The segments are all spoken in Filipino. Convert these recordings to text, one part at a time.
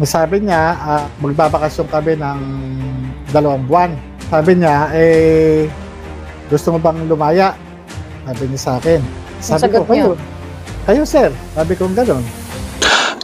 Sabi niya, magbabakasyon kami ng 2 buwan. Sabi niya, gusto mo bang lumaya? Sabi niya sa akin. Ang Sabi ko, sagot niyo? kayo sir. Sabi ko gano'n.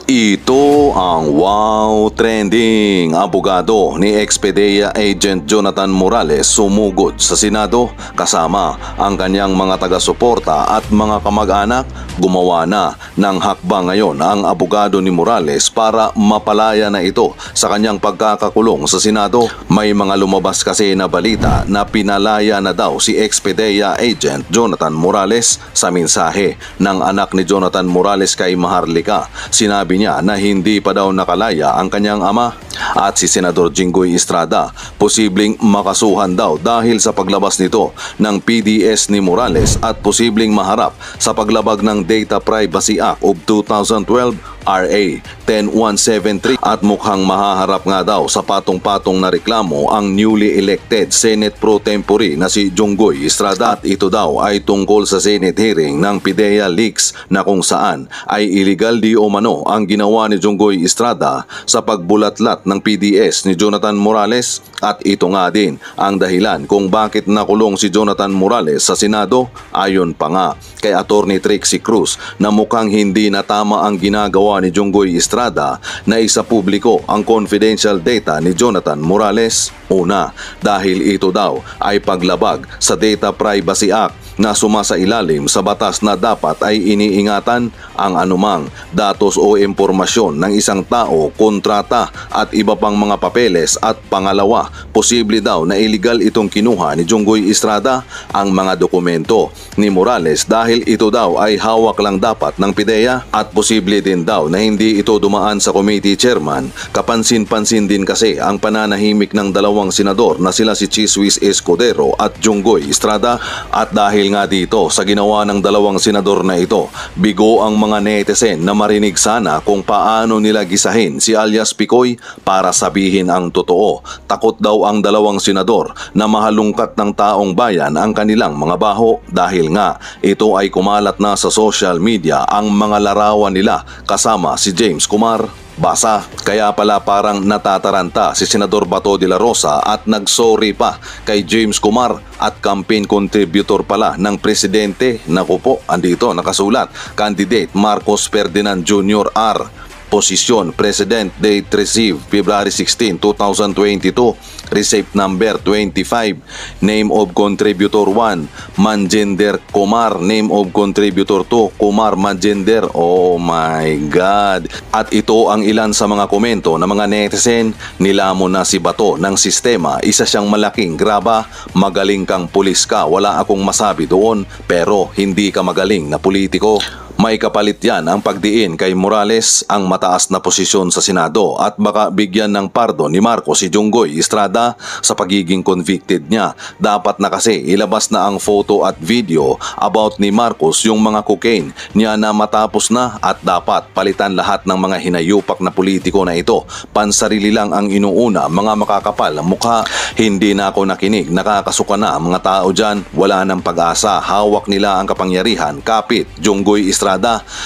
Ito ang wow trending. Abogado ni ex-PDEA Agent Jonathan Morales sumugod sa Senado kasama ang kanyang mga taga-suporta at mga kamag-anak. Gumawa na ng hakbang ngayon ang abogado ni Morales para mapalaya na ito sa kanyang pagkakakulong sa Senado. May mga lumabas kasi na balita na pinalaya na daw si ex-PDEA Agent Jonathan Morales. Sa mensahe ng anak ni Jonathan Morales kay Maharlika, sinabi niya na hindi pa daw nakalaya ang kanyang ama at si Senador Jinggoy Estrada posibleng makasuhan daw dahil sa paglabas nito ng PDS ni Morales at posibleng maharap sa paglabag ng Data Privacy Act of 2012 RA 10173 at mukhang mahaharap nga daw sa patong-patong na reklamo ang newly elected Senate Pro Tempore na si Jinggoy Estrada at ito daw ay tungkol sa Senate hearing ng PIDEA leaks na kung saan ay illegal di umano ang ginawa ni Jinggoy Estrada sa pagbulatlat ng PDS ni Jonathan Morales at ito nga din ang dahilan kung bakit nakulong si Jonathan Morales sa Senado. Ayon pa nga kay Attorney Trixie Cruz na mukhang hindi na tama ang ginagawa ni Jinggoy Estrada na isa publiko ang confidential data ni Jonathan Morales. Una, dahil ito daw ay paglabag sa Data Privacy Act na sumasailalim sa batas na dapat ay iniingatan ang anumang datos o impormasyon ng isang tao, kontrata at iba pang mga papeles at pangalawa, posible daw na illegal itong kinuha ni Jinggoy Estrada ang mga dokumento ni Morales dahil ito daw ay hawak lang dapat ng PIDEA at posible din daw na hindi ito dumaan sa committee chairman. Kapansin-pansin din kasi ang pananahimik ng dalawang senador na sila si Chiswis Escudero at Jinggoy Estrada at dahil nga dito sa ginawa ng dalawang senador na ito, bigo ang mga netizen na marinig sana kung paano nila gisahin si alias Picoy para sabihin ang totoo. Takot daw ang dalawang senador na mahalungkat ng taong bayan ang kanilang mga baho dahil nga ito ay kumalat na sa social media ang mga larawan nila kasama si James Kumar. Basa, kaya pala parang natataranta si Senador Bato de la Rosa at nagsorry pa kay James Kumar at campaign contributor pala ng presidente. Naku po, andito nakasulat, Candidate Marcos Ferdinand Jr. R. Posisyon, President, date received February 16, 2022, receipt number 25, name of contributor 1, Manjender Kumar, name of contributor 2, Kumar Manjender. Oh my God! At ito ang ilan sa mga komento ng mga netizen. Nilamon na si Bato ng sistema, isa siyang malaking graba, magaling kang pulis ka, wala akong masabi doon, pero hindi ka magaling na politiko. May kapalit yan ang pagdiin kay Morales ang mataas na posisyon sa Senado at baka bigyan ng pardon ni Marcos si Jinggoy Estrada sa pagiging convicted niya. Dapat na kasi ilabas na ang photo at video about ni Marcos yung mga cocaine niya na matapos na at dapat palitan lahat ng mga hinayupak na politiko na ito. Pansarili lang ang inuuna, mga makakapal ang mukha. Hindi na ako nakinig, nakakasuka na ang mga tao dyan, wala ng pag-asa, hawak nila ang kapangyarihan. Kapit, Jinggoy Estrada,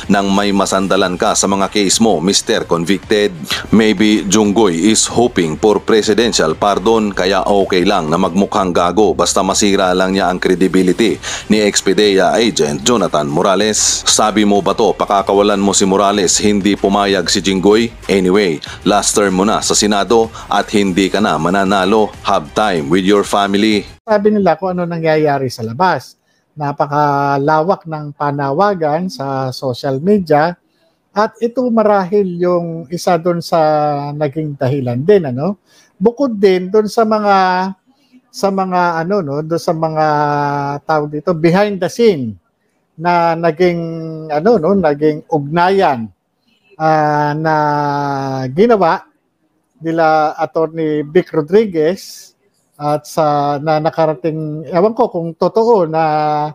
nang may masandalan ka sa mga case mo, Mr. Convicted. Maybe Jinggoy is hoping for presidential pardon kaya okay lang na magmukhang gago basta masira lang niya ang credibility ni ex-PIDEA Agent Jonathan Morales. Sabi mo ba to, pakakawalan mo si Morales, hindi pumayag si Jinggoy? Anyway, last term mo na sa Senado at hindi ka na mananalo. Have time with your family. Sabi nila kung ano nangyayari sa labas. Napakalawak ng panawagan sa social media at ito marahil yung isa doon sa naging dahilan din, ano. Bukod din doon sa mga ano, no, doon sa mga tawag dito behind the scene na naging ano, no, naging ugnayan na ginawa nila Attorney Vic Rodriguez at sa na nakarating, ewan ko kung totoo na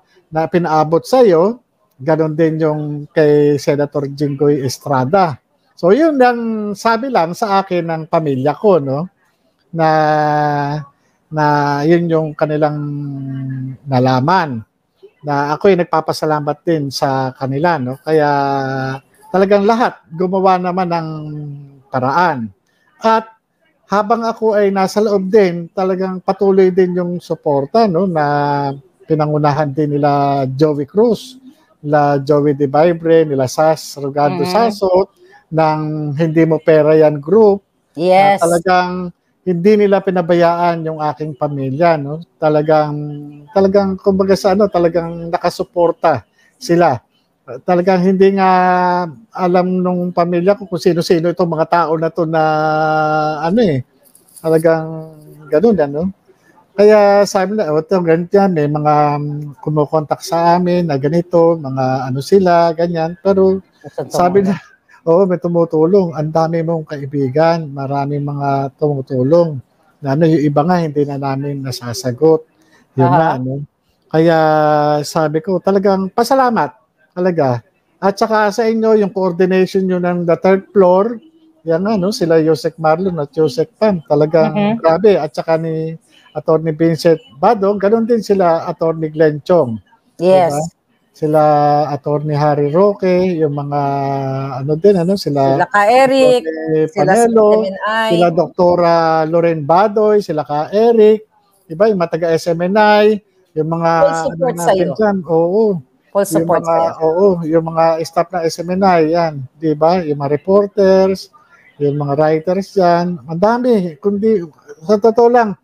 pinaabot sa iyo, ganon din yung kay Senator Jinggoy Estrada. So yun ang sabi lang sa akin ng pamilya ko, no, na yun yung kanilang nalaman. Na ako ay nagpapasalamat din sa kanila, no. Kaya talagang lahat gumawa naman ng paraan. At habang ako ay nasa loob din, talagang patuloy din yung suporta, no, na pinangunahan din nila Joey Cruz, nila Joey De Vibre, nila Sas Rogando Sasot, ng Hindi Mo Pera Yan group, na Yes. talagang hindi nila pinabayaan yung aking pamilya, no? Talagang kumbaga sa ano, talagang nakasuporta sila. Talagang hindi nga alam nung pamilya ko kung sino-sino itong mga tao na to na ano talagang gano'n ano. Kaya sabi na, ito ganito yan, may mga kumukontak sa amin na ganito, mga ano sila, ganyan. Pero sabi na, oo, may tumutulong. Ang dami mong kaibigan, maraming mga tumutulong. Na ano, yung iba nga hindi na namin nasasagot. Yun na, ano. Kaya sabi ko, talagang pasalamat talaga. At saka sa inyo, yung coordination nyo ng the third floor, yan nga, no, sila Yosek Marlon at Yosek Pam, talagang grabe. At saka ni Atty. Vincent Badong, ganun din sila Atty. Glenn Chong. Yes. Diba? Sila Atty. Harry Roque, yung mga ano din, ano, sila ka Eric, sila Panelo, sila Doktora Loren Badoy, sila ka Eric, diba, yung mga taga SMNI, yung mga full support ano sa'yo. dyan, oo. Full support yung mga, sa'yo. oo, yung mga staff ng SMNI, yan, diba, yung mga reporters, yung mga writers yan, ang dami, kundi, sa totoo lang,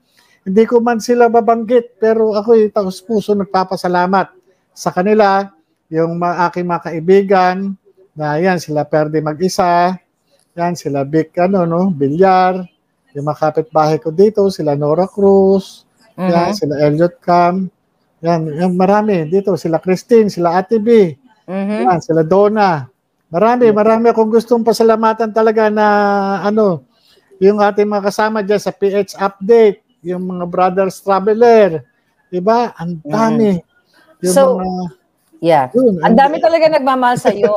hindi ko man sila babanggit, pero ako yung taos puso nagpapasalamat sa kanila, yung aking mga kaibigan, na yan, sila Perdi Mag-isa, yan, sila Vic, ano, no, Bilyar, yung mga kapitbahay ko dito, sila Nora Cruz, yan, sila Elliot Cam, yan, marami dito, sila Christine, sila Ate B, yan, sila Donna, marami akong gustong pasalamatan talaga na, ano, yung ating mga kasama dyan sa PH Update, yung mga Brothers Traveler, diba? Ang dami. Yung So, mga, yeah. yun, Ang dami talaga nagmamahal sa iyo,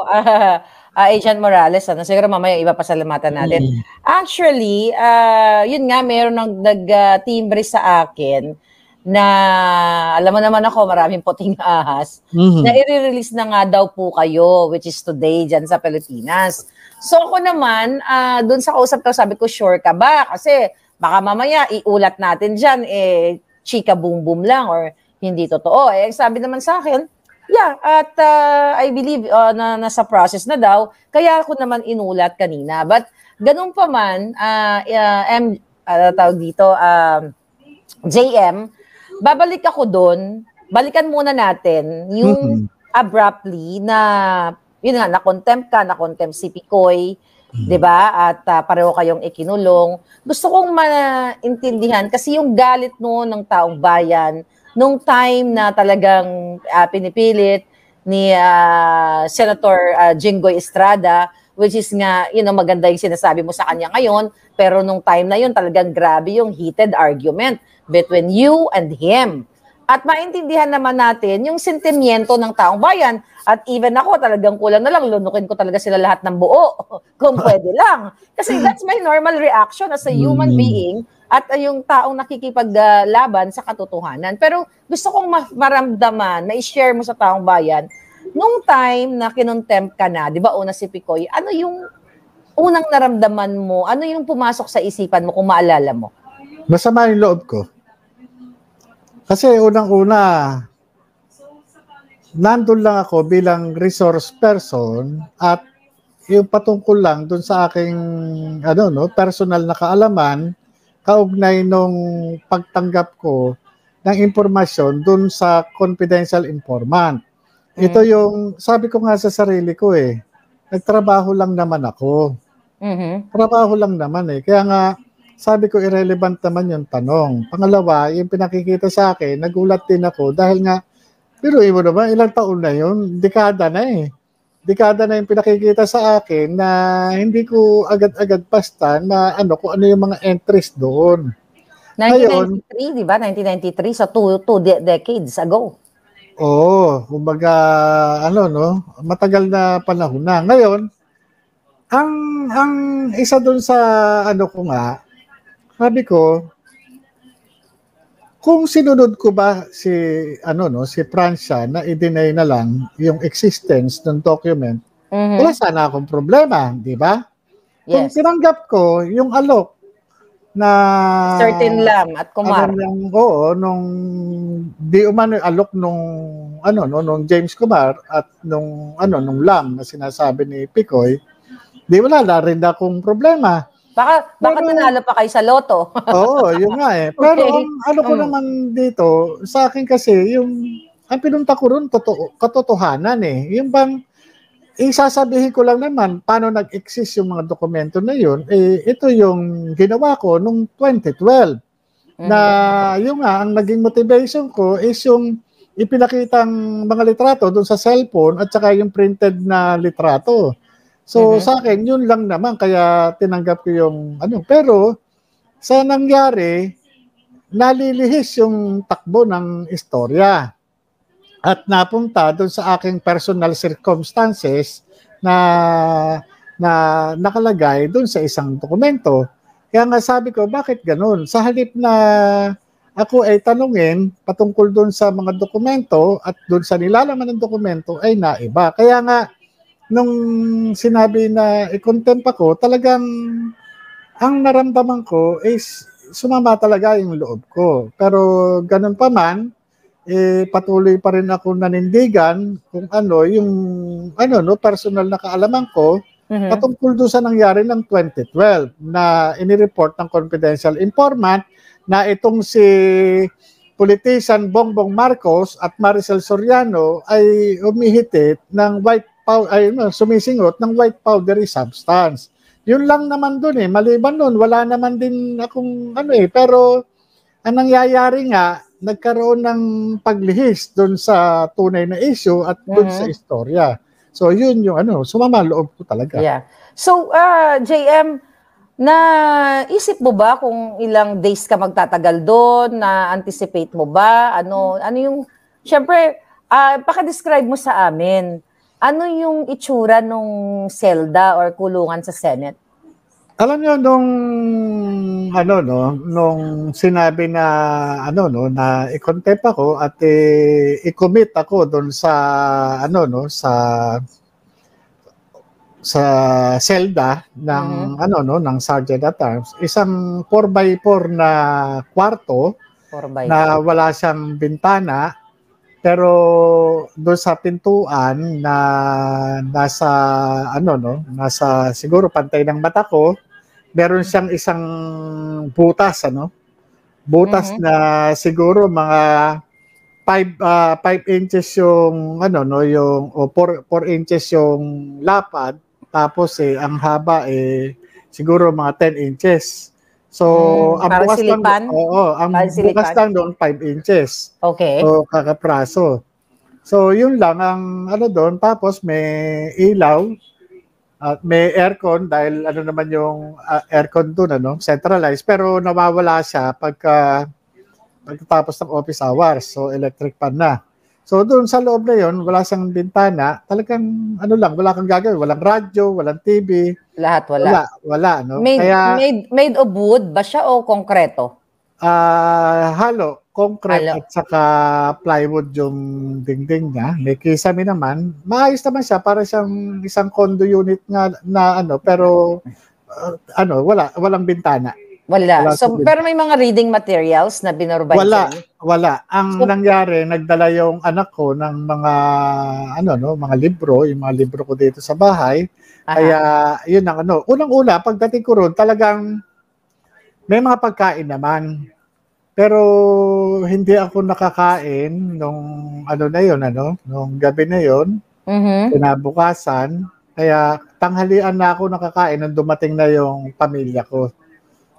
Agent Morales. Ano? Siguro mamaya iba pasalamatan natin. Actually, yun nga, meron nag-timbre sa akin na, alam mo naman ako, maraming puting ahas, na i-release na nga daw po kayo, which is today, dyan sa Pilipinas. So ako naman, dun sa kausap ko, sabi ko, sure ka ba? Kasi baka mamaya, iulat natin dyan, chika boom boom lang, or hindi totoo. Sabi naman sa akin, yeah, at I believe na nasa process na daw, kaya ako naman inulat kanina. But ganun pa man, tawag dito, JM, babalik ako doon, balikan muna natin yung abruptly na, yun nga, na-contempt ka, na-contempt si Picoy, 'di ba? At pareho kayong ikinulong. Gusto kong maintindihan kasi yung galit no ng taong bayan nung time na talagang pinipilit ni Senator Jinggoy Estrada, which is nga, maganda yung sinasabi mo sa kanya ngayon, pero nung time na yun talagang grabe yung heated argument between you and him. At maintindihan naman natin yung sentimiento ng taong bayan. At even ako, talagang kulang na lang, lunukin ko talaga sila lahat ng buo. Kung pwede lang. Kasi that's my normal reaction as a human being at yung taong nakikipaglaban sa katotohanan. Pero gusto kong maramdaman, ma-share mo sa taong bayan, nung time na kinontempt ka na, di ba una si Picoy, ano yung unang naramdaman mo? Ano yung pumasok sa isipan mo kung maalala mo? Masama yung loob ko. Kasi unang-una, nandun lang ako bilang resource person at yung patungkol lang dun sa aking personal na kaalaman kaugnay nung pagtanggap ko ng impormasyon dun sa confidential informant. Ito yung, sabi ko nga sa sarili ko nagtrabaho lang naman ako. Trabaho lang naman Kaya nga, sabi ko, irrelevant naman yung tanong. Pangalawa, yung pinakikita sa akin, nagulat din ako dahil nga, pero mo naman, ilang taon na yun, dekada na Dekada na yung pinakikita sa akin na hindi ko agad-agad basta na kung ano yung mga entries doon. 1993, di ba? 1993, so two decades ago. Oo, kumbaga, matagal na panahon na. Ngayon, ang isa doon sa ko nga, sabi ko, kung sinunod ko ba si Francia na i-deny na lang yung existence ng document, wala sana akong problema, di ba? Kung Yes. tinanggap ko yung alok na Certain Lam at Kumar. oo, nung di umano alok nung nung James Kumar at nung Lam na sinasabi ni Picoy, di wala na rin akong problema. Baka Pero- nanalo pa kayo sa loto. Oo, yun nga eh. Pero Okay. ang ano ko naman dito, sa akin kasi, ang pinunta ko ron, katotohanan eh. Yung bang, isasabihin ko lang naman, paano nag-exist yung mga dokumento na yun, ito yung ginawa ko nung 2012. Na yung nga, ang naging motivation ko is yung ipinakitang mga litrato doon sa cellphone at saka yung printed na litrato. So sa akin, yun lang naman, kaya tinanggap ko yung pero sa nangyari, nalilihis yung takbo ng istorya at napunta doon sa aking personal circumstances na nakalagay doon sa isang dokumento. Kaya nga sabi ko, bakit ganun? Sa halip na ako ay tanungin patungkol doon sa mga dokumento at doon sa nilalaman ng dokumento ay naiba. Kaya nga, nung sinabi na i-contempt ako, talagang ang naramdaman ko is sumama talaga yung loob ko. Pero ganun pa man, patuloy pa rin ako nanindigan kung yung personal na kaalaman ko patungkol doon sa nangyari ng 2012 na inireport ng confidential informant na itong si politician Bongbong Marcos at Maricel Soriano ay umihitit ng sumisingot ng white powdery substance. Yun lang naman doon maliban doon, wala naman din akong pero ang nangyayari nga, nagkaroon ng paglihis doon sa tunay na issue at doon sa istorya. So yun yung sumama loob ko talaga. Yeah. So, JM, naisip mo ba kung ilang days ka magtatagal doon? Na-anticipate mo ba? Ano yung, syempre, pakadescribe mo sa amin. Ano yung itsura nung selda or kulungan sa Senate? Alam niyo nung sinabi na na i-contempt ako at i-commit ako doon sa sa selda ng ng Sergeant at Arms, isang 4x4 na kwarto 4x4. na wala siyang bintana. Pero doon sa pintuan na nasa siguro pantay ng mata ko, meron siyang isang butas butas na siguro mga 5 inches yung 4 inches yung lapad, tapos ang haba siguro mga 10 inches. So, ang parang bukas lang, silipan? ang Parang bukas silipan? lang doon 5 inches. Okay. O kakapraso. So, yun lang ang doon. Tapos may ilaw at may aircon dahil naman yung aircon doon, centralized. Pero nawawala siya pagkatapos ng office hours. So, electric fan na. So, doon sa loob na yun, wala siyang bintana. Talagang wala kang gagawin. Walang radyo, walang TV. Lahat wala. Wala, no? Made of wood ba siya o konkreto? Halo, concrete Halo. at saka plywood yung dingding niya. May kisame naman. Maayos naman siya, para siyang isang condo unit nga na pero walang bintana. Wala. Wala So, sa pero may mga reading materials na binurbay Wala. Ang nangyari, nagdala yung anak ko ng mga mga libro, yung mga libro ko dito sa bahay. Kaya yun ang unang-una pagdating ko ron, talagang may mga pagkain naman. Pero hindi ako nakakain nung nung gabi na yun, kinabukasan. Kaya tanghalian na ako nakakain nung dumating na yung pamilya ko.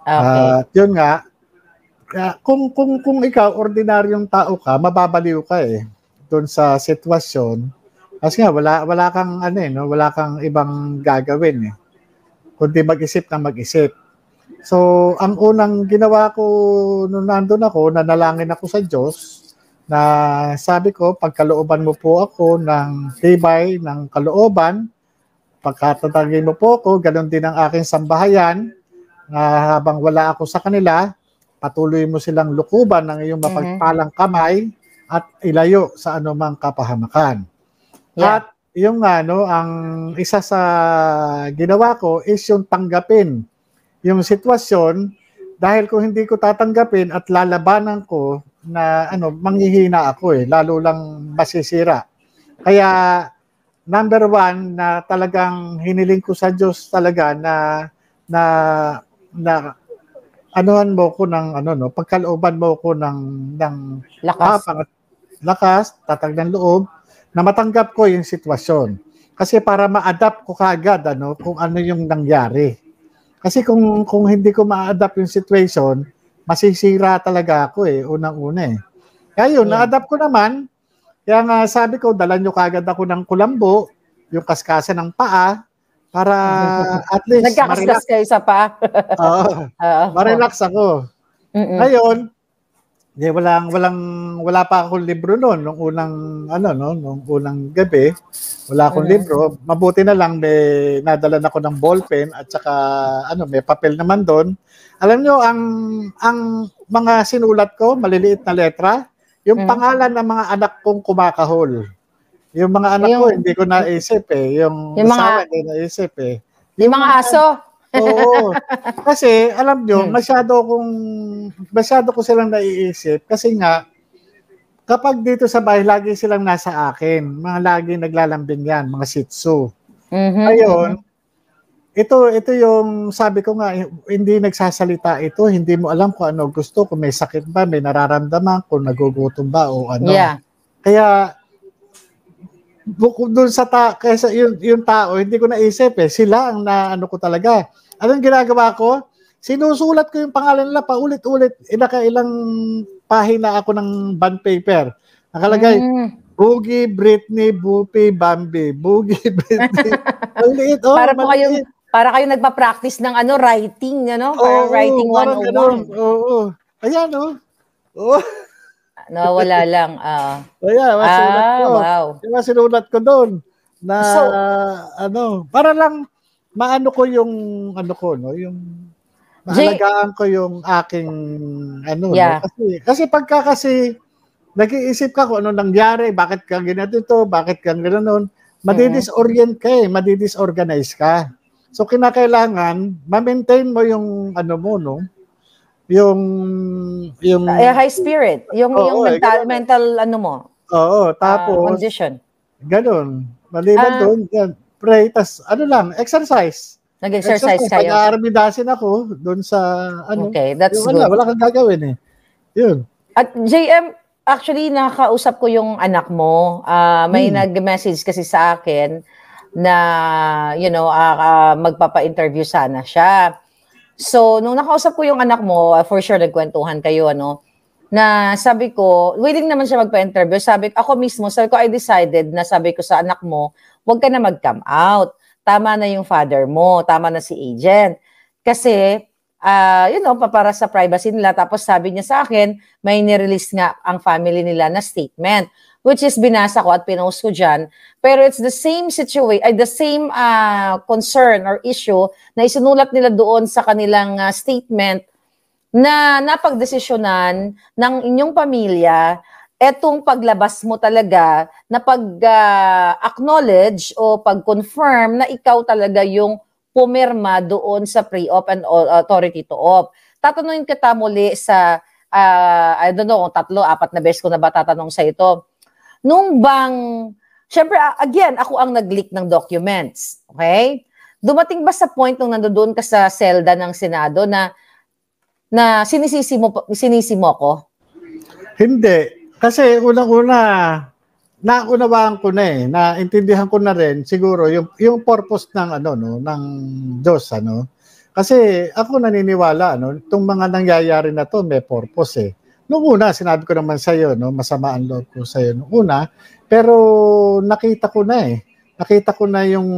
Okay. Yun nga, kung ikaw ordinaryong tao ka, mababaliw ka doon sa sitwasyon. Kasi nga wala kang wala kang ibang gagawin kundi mag-isip na mag-isip. So, ang unang ginawa ko nung nandun ako, nanalangin ako sa Diyos na sabi ko, pagkalooban mo po ako ng tibay ng kalooban, pagkatatagin mo po ako, ganun din ang aking sambahayan, na habang wala ako sa kanila, patuloy mo silang lukuban ng iyong mapagpalang kamay at ilayo sa anumang kapahamakan. Yeah. At yung ano, ang isa sa ginawa ko is yung tanggapin yung sitwasyon dahil kung hindi ko tatanggapin at lalabanan ko na ano, manghihina ako lalo lang masisira. Kaya number one na talagang hiniling ko sa Diyos talaga na na anuhan mo ko ng ano no, pagkalooban mo ko ng Lakas. lakas, tatag ng loob na matanggap ko yung sitwasyon. Kasi para ma-adapt ko kaagad ano kung ano yung nangyari. Kasi kung hindi ko ma-adapt yung situation, masisira talaga ako unang-una Kaya yun, Yeah. na-adapt ko naman. Kaya nga sabi ko, dala nyo kaagad ako ng kulambo, yung kaskasan ng paa, para at least Nagkakaskas kayo sa pa. Oo, Oo. ma-relax ako. Mm-mm. Ngayon, wala pa akong libro noon nung unang ano no, nung unang gabi. Wala akong libro. Mabuti na lang may nadala ako ng ballpen at saka ano, may papel naman doon. Alam nyo, ang mga sinulat ko, maliliit na letra, yung pangalan ng mga anak kong kumakahol. Yung mga anak ko, hindi ko naisip Yung asawa, hindi naisip Yung mga aso. Oo. Kasi, alam nyo, masyado ko silang naiisip. Kasi nga, kapag dito sa bahay, lagi silang nasa akin. Mga lagi naglalambing yan, mga Shih Tzu. Ngayon, ito yung sabi ko nga, hindi nagsasalita ito, hindi mo alam kung ano gusto, kung may sakit ba, may nararamdaman, kung nagugutom ba o ano. Yeah. Kaya, bukod doon sa kaysa yung tao, hindi ko naisip sila ang naano ko talaga. Anong ginagawa ko? Sinusulat ko yung pangalan nila paulit-ulit. Nakailang pahina ako ng bond paper. Nakalagay, Boogie, Britney, Bupi, Bambi. Boogie, Britney. Maliit, para kayo nagpa-practice ng ano, writing, ano? Parang writing 101. Oo. Ayan, Oo. Nawala lang. Masulat ko. Wow. Diba sinulat ko doon na para lang maano ko yung ano ko, no, yung mahalagaan ko yung aking ano, Yeah. no? Kasi kasi nag-iisip ka kung ano nangyari, bakit ka ganito, bakit ka ganoon, madidisorient ka madidisorganize ka. So kinakailangan ma-maintain mo yung ano mo, no? Yung high spirit, yung mental ano mo. Oo, tapos condition. Ganun. Maliban doon, pray, tas ano lang, exercise. Nag-exercise kayo. Pag-aaramidasin ako doon sa ano. Okay, that's good. Wala kang gagawin Yun. At JM, actually nakakausap ko yung anak mo. May nag-message kasi sa akin na magpapa-interview sana siya. So, nung nakausap ko yung anak mo, for sure nagkwentuhan kayo, na sabi ko, willing naman siya magpa-interview. Ako mismo, I decided na sabi ko sa anak mo, huwag ka na mag-come out. Tama na yung father mo, tama na si agent. Kasi, para sa privacy nila. Tapos sabi niya sa akin, may nirelease nga ang family nila na statement, which is binasa ko at pinost ko dyan. Pero it's the same situation, the same concern or issue na isinulat nila doon sa kanilang statement na napagdesisyonan ng inyong pamilya etong paglabas mo talaga na pag-acknowledge o pag-confirm na ikaw talaga yung pumirma doon sa pre-op and authority to op. Tatanungin kita muli sa, I don't know, 3-4 na beses ko na ba tatanong sa ito. Nung bang, syempre, again, ako ang nag-leak ng documents. Okay? Dumating ba sa point nung nandoon ka sa selda ng Senado na sinisisi mo ko? Hindi. Kasi unang-una, naunawaan ko na naintindihan ko na rin siguro yung purpose ng ng Diyos Kasi ako naniniwala itong mga nangyayari na to may purpose Noong una sinabi ko naman sa iyo masama ang loob ko sa iyo noong una, pero nakita ko na Nakita ko na yung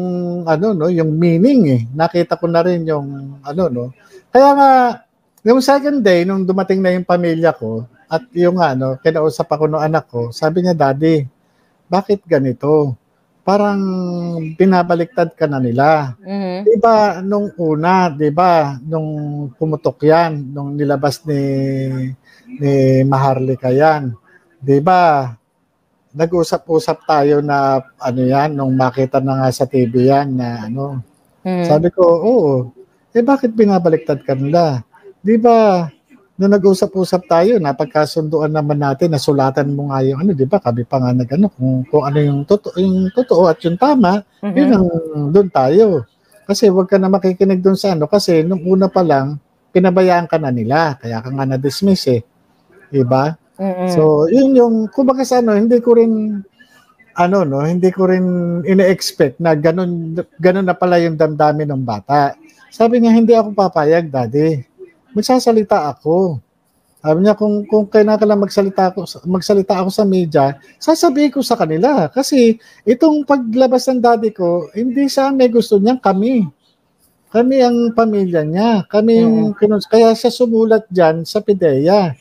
yung meaning Nakita ko na rin yung Kaya nga yung second day nung dumating na yung pamilya ko at yung kinausap ako ng anak ko, sabi niya, Daddy, bakit ganito? Parang binabaliktad ka na nila. Diba nung una, diba nung pumutok yan, nung nilabas ni Maharlika yan, diba nag-usap-usap tayo na ano yan, nung makita na nga sa TV yan na ano. Sabi ko, oo. Bakit binabaliktad ka nila? Di ba, nung nag-usap-usap tayo, napagkasunduan naman natin, nasulatan mo nga yung ano, di ba, kami pa nga nag-ano, kung ano yung totoo at yung tama, yun ang doon tayo. Kasi wag ka na makikinig doon sa ano, kasi nung una pa lang, pinabayaan ka na nila, kaya ka nga na-dismiss eh. Di ba? So, yun yung, kumbaga sa ano, hindi ko rin ina-expect na ganun na pala yung damdamin ng bata. Sabi niya, hindi ako papayag, Daddy. Magsasalita ako. Sabi niya, kung kailangan magsalita ako sa media, sasabihin ko sa kanila. Kasi itong paglabas ng daddy ko, hindi siya may gusto niya, kami. Kami ang pamilya niya. Kami yung, kaya siya sumulat dyan sa PIDEA.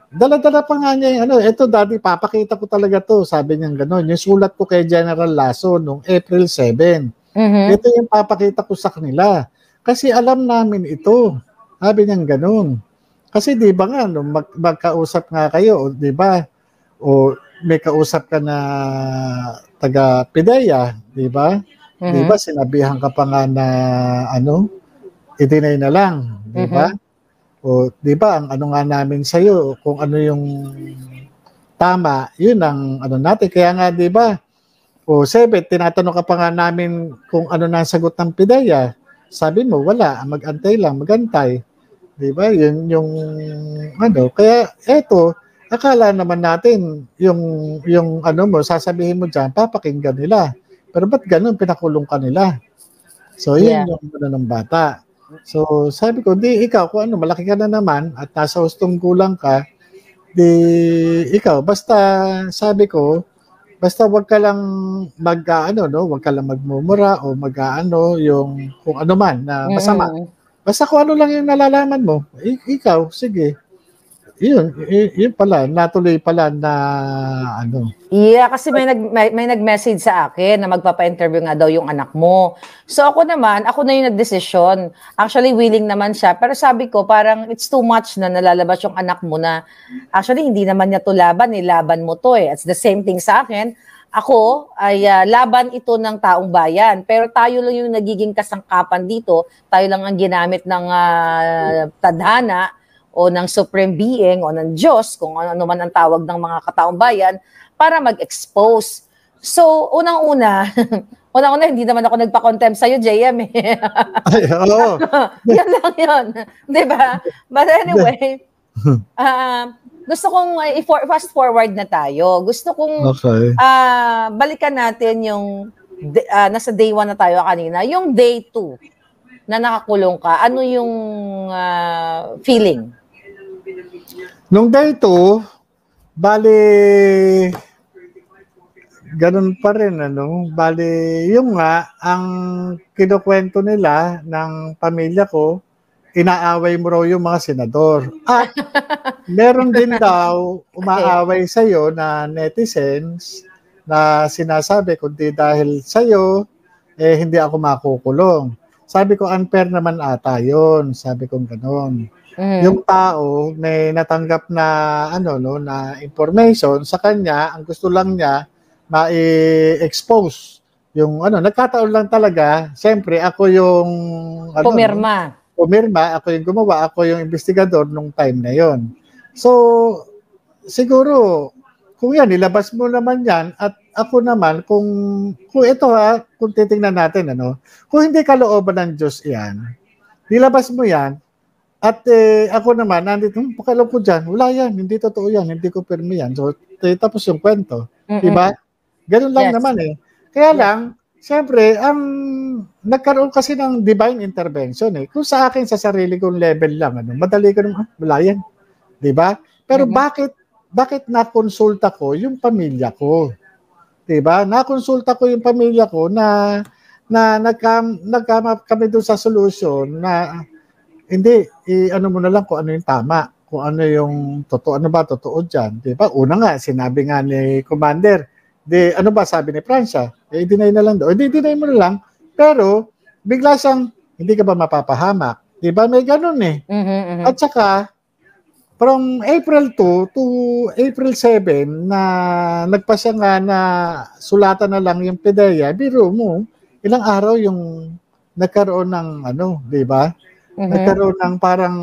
Dala-dala pa nga niya yung ano, eto daddy, papakita ko talaga to, sabi niya gano'n. Yung sulat ko kay General Lasso noong April 7. Ito yung papakita ko sa kanila. Kasi alam namin ito. Sabi niya gano'n. Kasi di ba nga, nung magkausap nga kayo, di ba? O may kausap ka na taga PIDEA, di ba? Di ba, sinabihan ka pa nga na ano, i-deny na lang, di ba? O, di ba, ang ano nga namin sa'yo, kung ano yung tama, yun ang ano natin. Kaya nga, di ba, o 7, tinatanong ka pa nga namin kung ano na ang sagot ng PIDEA. Sabi mo, wala, mag-antay lang, mag-antay. Di ba, yun yung ano. Kaya, eto, akala naman natin, yung ano mo, sasabihin mo dyan, papakinggan nila. Pero ba't ganun, pinakulong ka nila? So, yun yung ano ng bata. So, sabi ko, di ikaw, kung ano, malaki ka na naman at nasa hustong gulang ka, di ikaw, basta sabi ko, basta wag ka lang wag ka lang magmumura o mag-aano yung kung ano man na masama. Basta kung ano lang yung nalalaman mo, ikaw, sige. Yun pala, natuloy pala na ano. Yeah, kasi may nag-message sa akin na magpapa-interview nga daw yung anak mo. So ako na yung nagdesisyon. Actually, willing naman siya. Pero sabi ko, parang it's too much na nalalabas yung anak mo na actually, hindi naman niya to laban, laban mo to eh. It's the same thing sa akin. Ako ay laban ito ng taong bayan. Pero tayo lang yung nagiging kasangkapan dito. Tayo lang ang ginamit ng tadhana o ng Supreme Being o ng Diyos, kung ano man ang tawag ng mga kataong bayan, para mag-expose. So, unang-una, hindi naman ako nagpa-contempt sa'yo, JM. Ay, oo. Yan lang yun. Diba? But anyway, gusto kong fast forward na tayo. Gusto kong balikan natin yung nasa day 1 na tayo kanina, yung day 2 na nakakulong ka. Ano yung feeling? Nung day 2, bali ganun pa rin, ano? Bali, yung nga, ang kinukwento nila ng pamilya ko, inaaway mo raw yung mga senador. At meron din daw umaaway sa'yo na netizens na sinasabi, kundi dahil sa'yo, hindi ako makukulong. Sabi ko, unfair naman ata yun. Sabi ko gano'n. Yung tao may natanggap na na information sa kanya, ang gusto lang niya ma-expose yung nagkataon lang talaga. Siyempre ako yung pumirma, ako yung gumawa, ako yung investigador nung time na yon. So siguro kung yan ilabas mo naman yan at ako naman kung ito kung titingnan natin kung hindi kalooban ng Diyos yan, nilabas mo yan. At ako naman, nandito, pakialam ko dyan, wala yan, hindi totoo yan, hindi ko pirmi yan. So, tapos yung kwento. Diba? Ganun lang naman eh. Kaya lang, siyempre, nagkaroon kasi ng divine intervention eh. Kung sa akin, sa sarili kong level lang, madali ko naman, wala yan. Diba? Pero bakit nakonsulta ko yung pamilya ko? Diba? Nakonsulta ko yung pamilya ko na nagkama kami doon sa solution na hindi, ano mo na lang kung ano yung tama, kung ano yung totoo, ano ba totoo dyan, di ba? Una nga, sinabi nga ni Commander, ano ba sabi ni Francia? I-deny na lang daw. Deny mo na lang, pero bigla siyang, hindi ka ba mapapahamak? Di ba? May ganun eh. At saka, from April 2 to April 7 na nagpasya nga na sulatan na lang yung PDEA, biro mo, ilang araw yung nagkaroon ng ano, di ba? Nagkaroon ng parang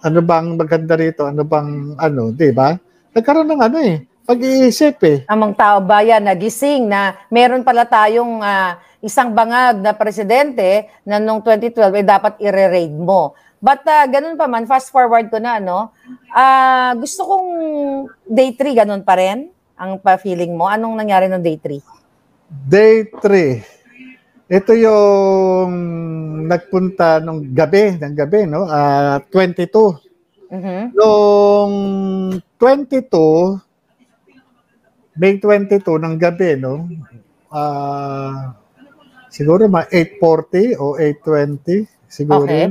ano bang maganda rito, ano bang ano, di ba? Nagkaroon ng ano pag-iisip Among tao bayan nagising na meron pala tayong isang bangag na presidente na noong 2012 ay dapat i-raid mo. But ganun pa man, fast forward ko na, no? Gusto kong day 3, ganun pa rin ang pa-feeling mo. Anong nangyari ng day 3? Day 3. Ito yung nagpunta ng gabi, no? 22. Noong 22, May 22 ng gabi, no? Siguro 8:40 o 8:20 siguro. Okay.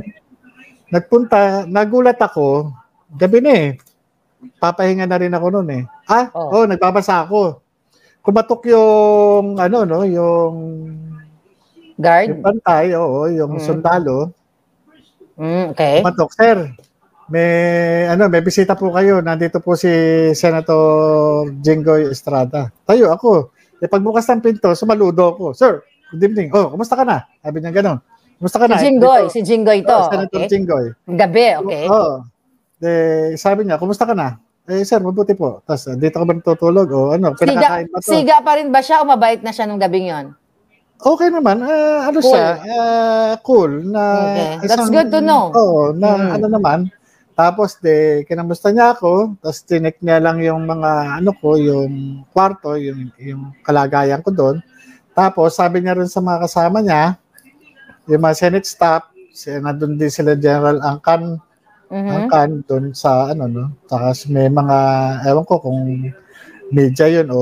Nagulat ako, gabi na papahinga na rin ako noon nagbabasa ako. Kumatok yung ano no, yung guard, yung bantay, yung sundalo. Okay. Kumatok, sir. May bisita po kayo. Nandito po si Senator Jinggoy Estrada. Tayo ako. Pagbukas ng pinto, sumaludo ako. Sir, good evening. Kumusta ka na? Sabi niya gano'n. Kumusta ka na? Si Jinggoy to. Senator Jinggoy. Gabi, okay. Sabi niya, kumusta ka na? Sir, mabuti po. Tapos, dito ka ba natutulog? O ano, pinakakain ba to? Siga pa rin ba siya o mabait na siya nung gabing yon? Okay naman. Ano cool. Siya? Cool. That's good to know. Ano naman. Tapos, kinamusta niya ako. Tapos, tinik niya lang yung mga, yung kwarto, yung kalagayan ko doon. Tapos, sabi niya rin sa mga kasama niya, yung mga Senate staff, nandun din sila General Angkan, doon sa, Saka may mga, ewan ko kung media yun o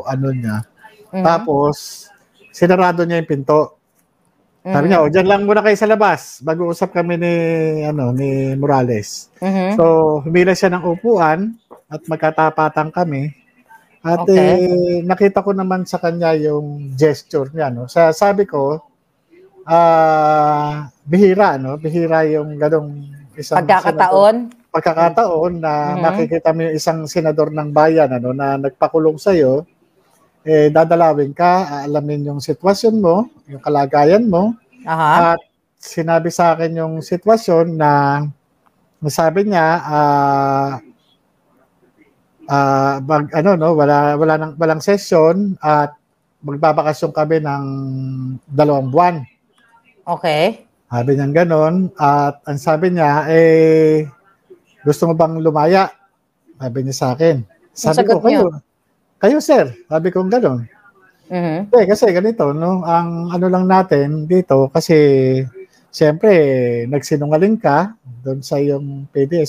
ano niya. Tapos, sinarado niya yung pinto. Sabi niya, dyan lang muna kayo sa labas. Mag-uusap kami ni Morales. So, humila siya ng upuan at magkatapatan kami. At nakita ko naman sa kanya yung gesture niya. No? Sabi ko, bihira yung ganong isang pagkakataon na makikita mo yung isang senador ng bayan na nagpakulong sa'yo. Dadalawin ka, aalamin yung sitwasyon mo, yung kalagayan mo. At sinabi sa akin yung sitwasyon na sabi niya walang session at magbabakasyon kami ng 2 buwan. Okay. Sabi niya ganon at ang sabi niya gusto mo bang lumaya? Sabi niya sa akin. Sabi ko, kayo sir, sabi ko gano'n. Kasi ganito, no? Ang ano lang natin dito, kasi siyempre, nagsinungaling ka doon sa iyong PDS.